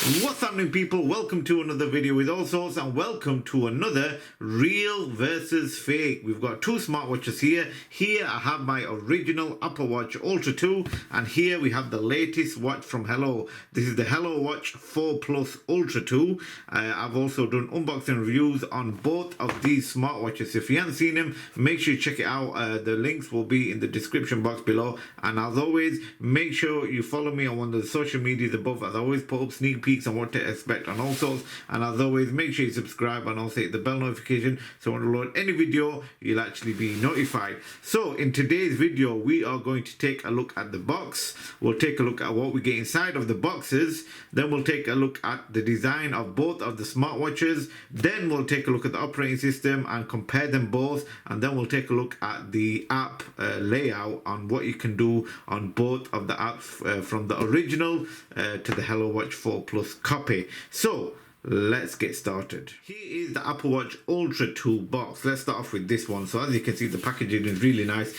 What's happening, people? Welcome to another video with Allsortzz, and welcome to another real versus fake. We've got two smartwatches here. Here I have my original Apple Watch Ultra 2, and here we have the latest watch from Hello. This is the Hello Watch 4 Plus Ultra 2. I've also done unboxing reviews on both of these smartwatches. If you haven't seen them, make sure you check it out. The links will be in the description box below, and as always, make sure you follow me on one of the social medias above, as I always put up sneak peeks on what to expect on Allsortzz. And as always, make sure you subscribe and also hit the bell notification so when I load any video you'll actually be notified. So in today's video we are going to take a look at the box. We'll take a look at what we get inside of the boxes, then we'll take a look at the design of both of the smartwatches, then we'll take a look at the operating system and compare them both, and then we'll take a look at the app layout on what you can do on both of the apps from the original to the Hello Watch 4 Plus copy. So let's get started. Here is the Apple Watch Ultra 2 box. Let's start off with this one. So as you can see, the packaging is really nice,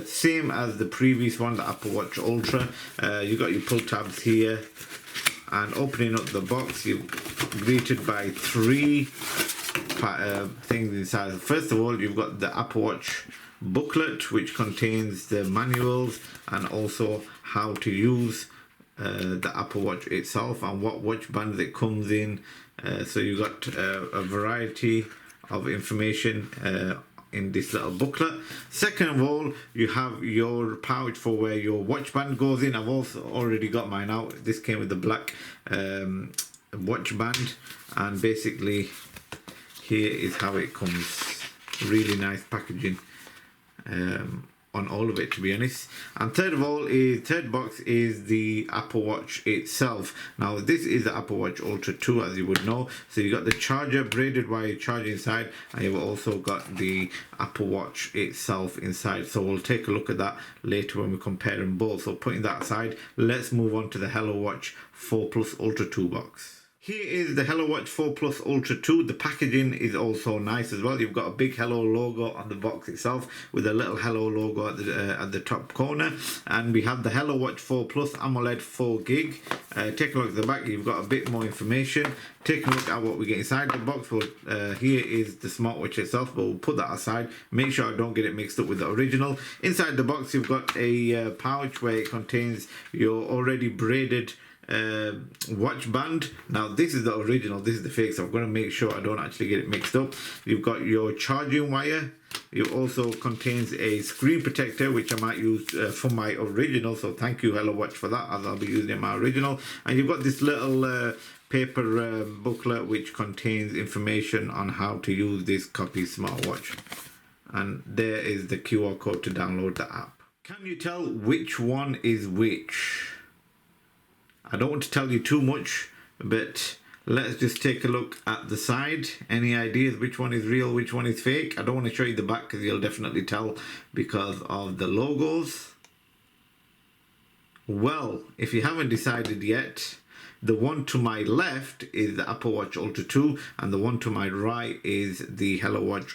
same as the previous one, the Apple Watch Ultra. You got your pull tabs here, and opening up the box you're greeted by three things inside. First of all, you've got the Apple Watch booklet, which contains the manuals and also how to use the Apple Watch itself and what watch band it comes in. So you got a variety of information in this little booklet. Second of all, you have your pouch for where your watch band goes in. I've also already got mine out. This came with the black watch band, and basically here is how it comes. Really nice packaging on all of it, to be honest. And third box is the Apple Watch itself. Now this is the Apple Watch Ultra 2, as you would know. So you got the charger, braided wire charger inside, and you've also got the Apple Watch itself inside. So we'll take a look at that later when we compare them both. So putting that aside, let's move on to the Hello Watch 4 Plus Ultra 2 box. Here is the Hello Watch 4 Plus Ultra 2. The packaging is also nice as well. You've got a big Hello logo on the box itself with a little Hello logo at the top corner. And we have the Hello Watch 4 Plus AMOLED 4 gig. Take a look at the back. You've got a bit more information. Take a look at what we get inside the box. Here is the smartwatch itself, but we'll put that aside. Make sure I don't get it mixed up with the original. Inside the box, you've got a pouch where it contains your already braided watch band. Now this is the original, this is the fake, so I'm going to make sure I don't actually get it mixed up. You've got your charging wire. It also contains a screen protector, which I might use for my original, so thank you Hello Watch for that, as I'll be using my original. And you've got this little paper booklet which contains information on how to use this copy smartwatch, and there is the QR code to download the app. Can you tell which one is which? I don't want to tell you too much, but let's just take a look at the side. Any ideas which one is real, which one is fake? I don't want to show you the back because you'll definitely tell because of the logos. Well, if you haven't decided yet, the one to my left is the Apple Watch Ultra 2, and the one to my right is the Hello Watch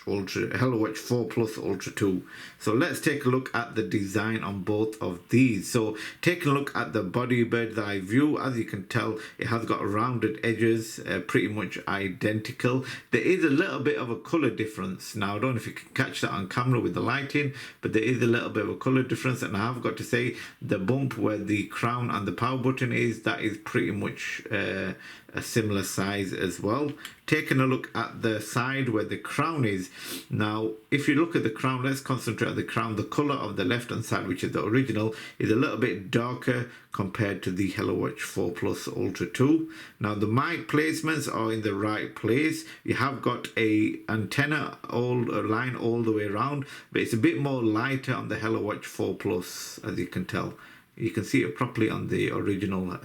4 Plus Ultra 2. So let's take a look at the design on both of these. So taking a look at the body bird's eye view, as you can tell, it has got rounded edges, pretty much identical. There is a little bit of a color difference. Now I don't know if you can catch that on camera with the lighting, but there is a little bit of a color difference. And I have got to say, the bump where the crown and the power button is, that is pretty much a similar size as well. Taking a look at the side where the crown is. Now if you look at the crown, let's concentrate on the crown. The color of the left hand side, which is the original, is a little bit darker compared to the Hello Watch 4 Plus Ultra 2. Now the mic placements are in the right place. You have got a antenna line all the way around, but it's a bit more lighter on the Hello Watch 4 Plus, as you can tell. You can see it properly on the original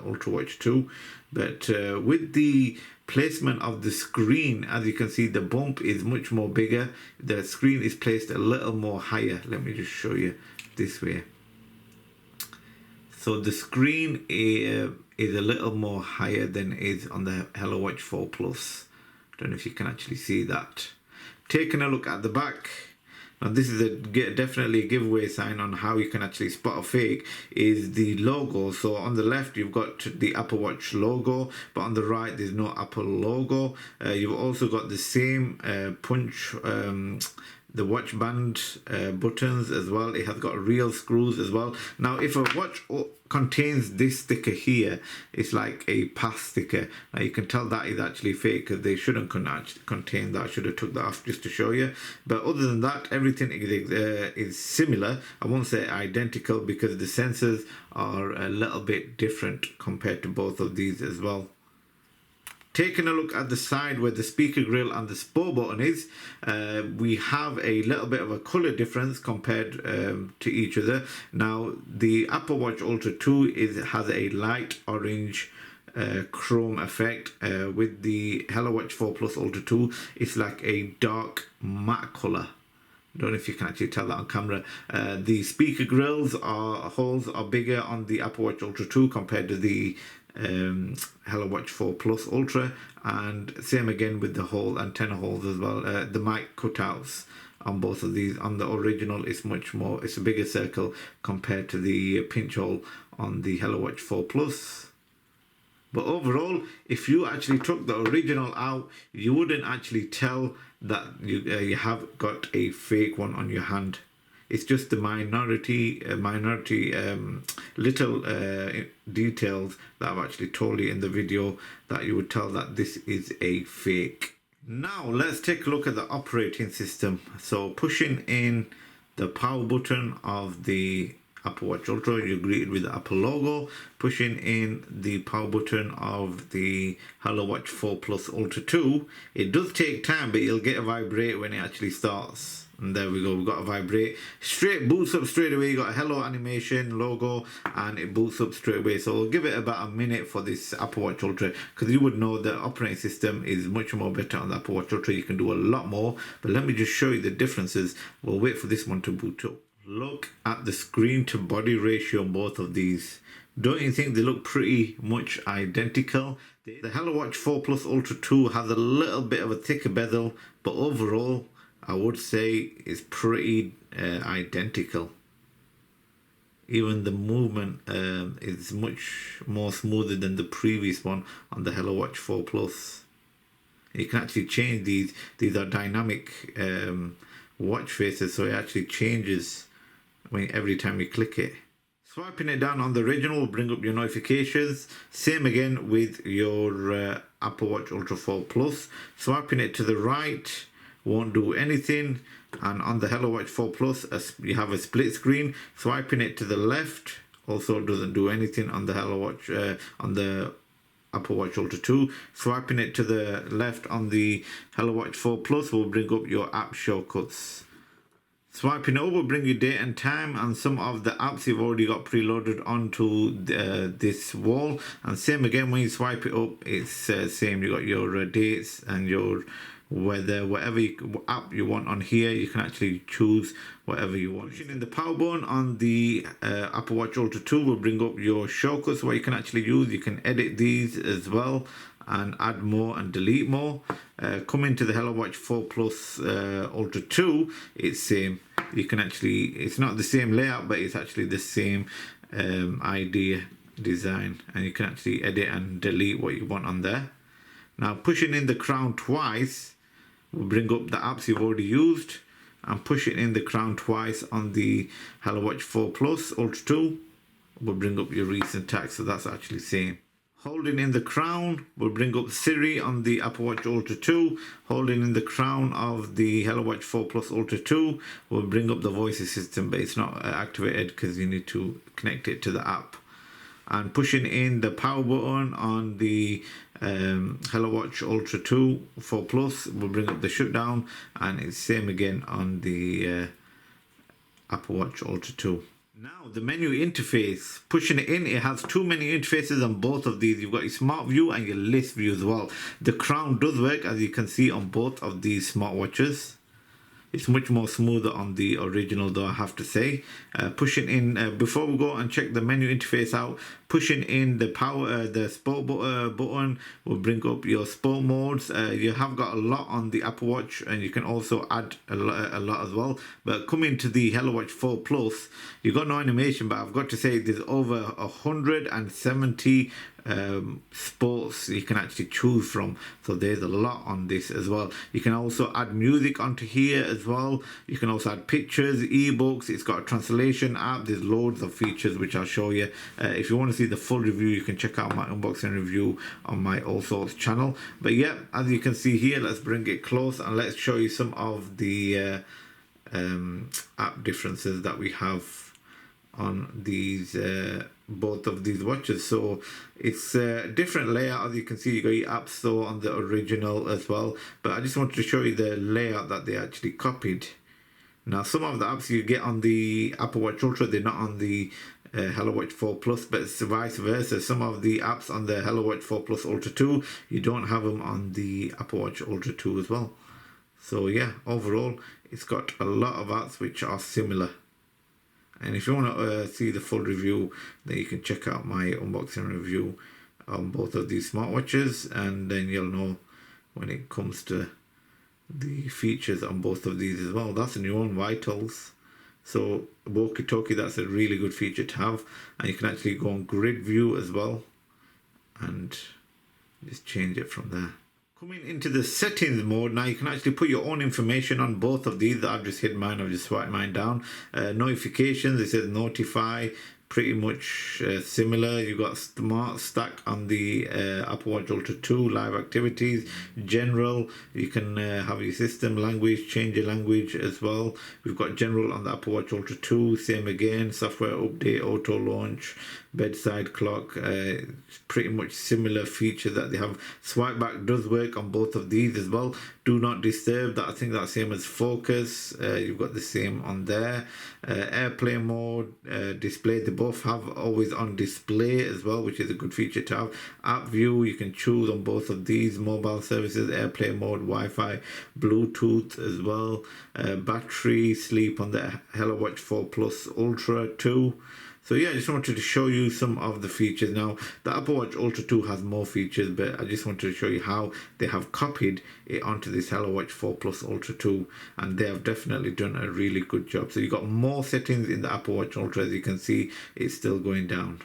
Ultra Watch 2, but with the placement of the screen, as you can see, the bump is much more bigger. The screen is placed a little more higher. Let me just show you this way. So the screen is a little more higher than it is on the Hello Watch 4 Plus. I don't know if you can actually see that. Taking a look at the back, Now this is definitely a giveaway sign on how you can actually spot a fake, is the logo. So on the left you've got the Apple Watch logo, but on the right there's no Apple logo. You've also got the same punch, the watch band buttons as well. It has got real screws as well. Now if a watch contains this sticker here, it's like a pass sticker. Now you can tell that is actually fake because they shouldn't contain that. I should have took that off just to show you. But other than that, everything is similar. I won't say identical because the sensors are a little bit different compared to both of these as well. Taking a look at the side where the speaker grill and the sport button is, we have a little bit of a color difference compared to each other. Now the Apple Watch Ultra 2 has a light orange chrome effect. With the Hello Watch 4 Plus Ultra 2, it's like a dark matte color. I don't know if you can actually tell that on camera. The speaker grills holes are bigger on the Apple Watch Ultra 2 compared to the Hello Watch 4 Plus Ultra, and same again with the whole antenna holes as well. The mic cutouts on both of these. On the original it's much more, it's a bigger circle compared to the pinch hole on the Hello Watch 4 Plus. But overall, if you actually took the original out, you wouldn't actually tell that you have got a fake one on your hand. It's just the minority little details that I've actually told you in the video that you would tell that this is a fake. Now let's take a look at the operating system. So pushing in the power button of the Apple Watch Ultra, you're greeted with the Apple logo. Pushing in the power button of the Hello Watch 4 Plus Ultra 2, it does take time, but you'll get a vibrate when it actually starts. And there we go, we've got a vibrate. Straight boots up straight away. You got a hello animation logo and it boots up straight away. So we'll give it about a minute for this Apple Watch Ultra, because you would know the operating system is much more better on the Apple Watch Ultra. You can do a lot more, but let me just show you the differences. We'll wait for this one to boot up. Look at the screen to body ratio on both of these. Don't you think they look pretty much identical? The Hello Watch 4 Plus Ultra 2 has a little bit of a thicker bezel, but overall I would say it's pretty identical. Even the movement is much more smoother than the previous one on the Hello Watch 4 Plus. You can actually change these. These are dynamic watch faces, so it actually changes every time you click it. Swiping it down on the original will bring up your notifications. Same again with your Apple Watch Ultra 4 Plus. Swiping it to the right won't do anything, and on the Hello Watch 4 Plus you have a split screen. Swiping it to the left also doesn't do anything on the Hello Watch on the Apple Watch Ultra 2. Swiping it to the left on the Hello Watch 4 Plus will bring up your app shortcuts. Swiping over will bring you date and time and some of the apps you've already got preloaded onto this wall. And same again, when you swipe it up, it's same. You got your dates and your weather, whatever app you want on here, you can actually choose whatever you want. Pushing in the power button on the Apple Watch Ultra 2 will bring up your shortcuts where you can actually use. You can edit these as well and add more and delete more. Coming to the Hello Watch 4 Plus Ultra 2, it's same. You can actually, it's not the same layout, but it's actually the same idea design, and you can actually edit and delete what you want on there. Now pushing in the crown twice will bring up the apps you've already used, and pushing in the crown twice on the Hello Watch 4 Plus Ultra 2 will bring up your recent tags, so that's actually same. Holding in the crown will bring up Siri on the Apple Watch Ultra 2. Holding in the crown of the Hello Watch 4 Plus Ultra 2 will bring up the voice assistant, but it's not activated because you need to connect it to the app. And pushing in the power button on the Hello Watch Ultra 2 4 Plus will bring up the shutdown, and it's same again on the Apple Watch Ultra 2. Now the menu interface, pushing it in, it has two menu interfaces on both of these. You've got your smart view and your list view as well. The crown does work, as you can see, on both of these smartwatches. It's much more smoother on the original though, I have to say. Pushing in, before we go and check the menu interface out, pushing in the power, the sport button will bring up your sport modes. You have got a lot on the Apple Watch, and you can also add a lot as well. But coming to the Hello Watch 4 Plus, you got no animation, but I've got to say there's over 170 sports you can actually choose from, so there's a lot on this as well. You can also add music onto here as well. You can also add pictures, ebooks. It's got a translation app. There's loads of features which I'll show you. If you want to see the full review, you can check out my unboxing review on my Allsortzz channel. But yeah, as you can see here, let's bring it close and let's show you some of the app differences that we have on these both of these watches. So it's a different layout. As you can see, you got your App Store on the original as well, but I just wanted to show you the layout that they actually copied. Now some of the apps you get on the Apple Watch Ultra, they're not on the Hello Watch 4 Plus, but it's vice versa. Some of the apps on the Hello Watch 4 Plus Ultra 2, you don't have them on the Apple Watch Ultra 2 as well. So yeah, overall it's got a lot of apps which are similar. And if you want to see the full review, then you can check out my unboxing review on both of these smartwatches, and then you'll know when it comes to the features on both of these as well. That's a new one, Vitals. So walkie-talkie, that's a really good feature to have, and you can actually go on grid view as well and just change it from there. Coming into the settings mode, now you can actually put your own information on both of these. I've just hid mine, I've just swiped mine down. Notifications, it says notify, pretty much similar. You've got Smart Stack on the Apple Watch Ultra 2, live activities, general, you can have your system language, change your language as well. We've got general on the Apple Watch Ultra 2, same again, software update, auto launch, bedside clock, pretty much similar features that they have. Swipe back does work on both of these as well. Do not disturb, that I think that's same as focus. You've got the same on there. Airplane mode, display, they both have always on display as well, which is a good feature to have. App view, you can choose on both of these. Mobile services, airplane mode, Wi-Fi, Bluetooth as well. Battery, sleep on the Hello Watch 4 Plus Ultra 2. So yeah, I just wanted to show you some of the features. Now, the Apple Watch Ultra 2 has more features, but I just wanted to show you how they have copied it onto this Hello Watch 4 Plus Ultra 2, and they have definitely done a really good job. So you got more settings in the Apple Watch Ultra. As you can see, it's still going down.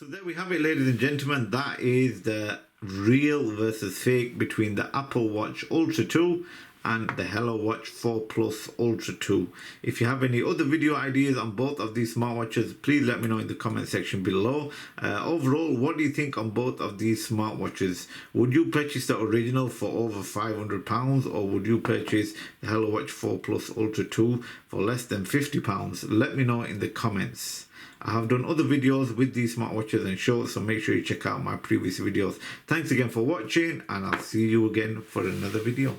So there we have it, ladies and gentlemen. That is the real versus fake between the Apple Watch Ultra 2 and the Hello Watch 4 Plus Ultra 2. If you have any other video ideas on both of these smartwatches, please let me know in the comment section below. Overall, what do you think on both of these smartwatches? Would you purchase the original for over £500, or would you purchase the Hello Watch 4 Plus Ultra 2 for less than £50? Let me know in the comments. I have done other videos with these smartwatches and shorts, so make sure you check out my previous videos. Thanks again for watching, and I'll see you again for another video.